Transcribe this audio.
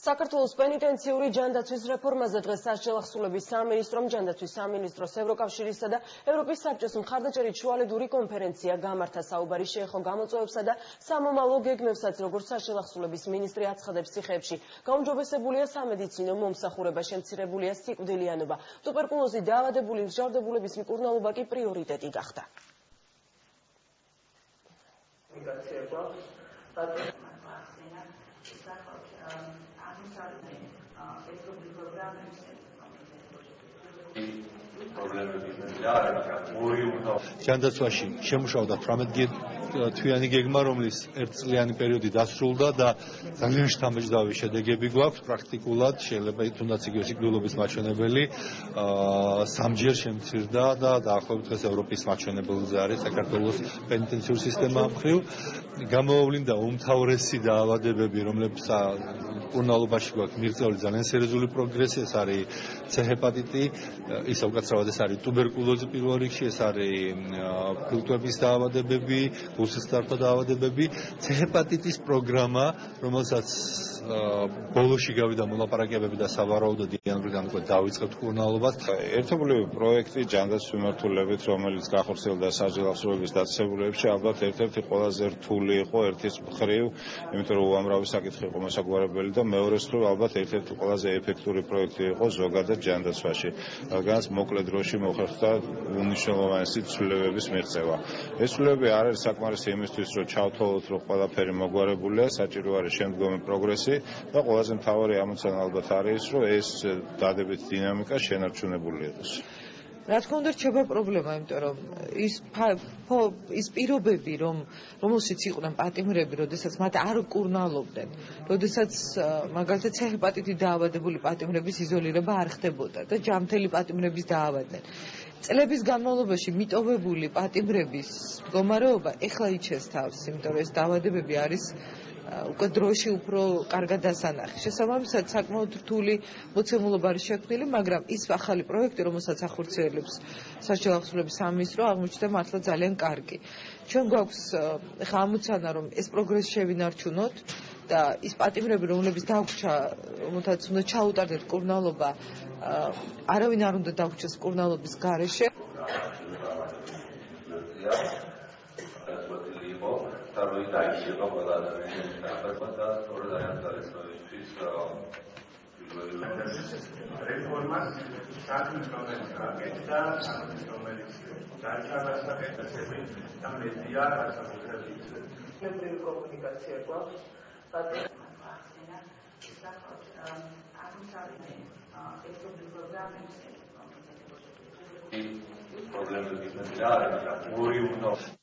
საქართველოს პენიტენციური ჯანდაცვის რეფორმაზე დღეს საშელახსულების სამინისტრომ, ჯანდაცვის სამინისტროს, ევროკავშირისა და ევროპის საბჭოს მხარდაჭერით შუალედური კონფერენცია გამართა. საუბარი შეეხო გამოწვევებსა და სამომავლო გეგმებსაც, როგორც საშელახსულების მინისტრი აცხადებს, ციხეებში გაუმჯობესებულია სამედიცინო მომსახურება, შემცირებულია სიკვდილიანობა. ტუბერკულოზით დაავადებული მსჯავრდებულების მკურნალობა კი პრიორიტეტი გახდა. ჯანდაცვაში შემუშავდა 18 თვიანი გეგმა, რომლის ერთწლიანი პერიოდი დასრულდა და ძალიან შთამბეჭდავი შედეგები გვაქვს. პრაქტიკულად შეიძლება თუნდაც იგივე სიკვდილობის მაჩვენებელი სამჯერ შემცირდა და დაახლოებით დღეს ევროპის მაჩვენებელზე არის საქართველოს პენიტენციური სისტემა მხრივ. გამოავლინდა უმთავრესი დაავადებები, რომლებიც მკურნალობაში გვაქვს მიღწეული ძალიან სერიოზული პროგრესი, ეს არის C-ჰეპატიტი, ისე უკაცრავად ეს არის ტუბერკულოზი პირველ რიგში, ეს არის ფილტვების დაავადებები, გულსისხლძარღვთა დაავადებები. C-ჰეპატიტის პროგრამა, რომელსაც ბოლოში გავიდა მოლაპარაკებები და სავარაუდოდ იანვრიდან უკვე დავიწყებთ მკურნალობას. ერთობლივი პროექტი ჯანდაცვის მიმართულებით, რომელიც გახორციელდა საშელახსულების დაწესებულებებში, ალბათ ერთ-ერთი ყველაზე რთული იყო ერთის მხრივ, იმიტომ რომ უამრავი საკითხი იყო მოსაგვარებელი და მეორეს მხრივ ალბათ ერთ-ერთი ყველაზე ეფექტური პროექტი იყო ზოგადად ჯანდაცვაში, რადგანაც მოკლე დროში მოხერხდა უნიშნელოვანესი ცვლილებების მიღწევა. ეს ცვლილებები არ არის საკმარისი იმისთვის, რომ ჩავთვალოთ, რომ ყველაფერი მოგვარებულია, საჭირო არის შემდგომი პროგრესი და ყველაზე მთავარი ამოცანა ალბათ არის, რომ ეს დადებითი დინამიკა შენარჩუნებული იყოს. რა თქმა უნდა რჩება პრობლემა, იმიტომ რომ ის პირობები, რომელშიც იყვნენ პატიმრები, როდესაც მათ არ კურნალობდნენ, როდესაც მაგალითად C-ჰეპატიტით დაავადებული პატიმრების იზოლირება არ ხდებოდა და ჯანმრთელი პატიმრების დაავადნენ. წლების განმავლობაში მიტოვებული პატიმრების მდგომარეობა ეხლა იჩენს თავს, იმიტომ რომ ეს დაავადებები არის უკვე დროში უფრო კარგად დასანახი. შესაბამისად, საკმაოდ რთული მოცემულობა არის შექმნილი, მაგრამ ის ახალი პროექტი, რომელსაც ახორციელებს საშელახსულების სამინისტრო, აღმოჩნდა მართლა ძალიან კარგი. ჩვენ გვაქვს ახლა ამოცანა, რომ ეს პროგრესი შევინარჩუნოთ და ის პატიმრები, რომელთაც უნდა ჩაუტარდეთ მკურნალობა, არავინ არ უნდა დაგვრჩეს მკურნალობის გარეშე. რეფორმას საქმის რომელიც გაკეთდა, საქმის რომელიც დაჩადა საკეთები და მედია გასაკუთრებით. მებრივი კომუნიკაცია გვაქვს. პრობლემები არ არის.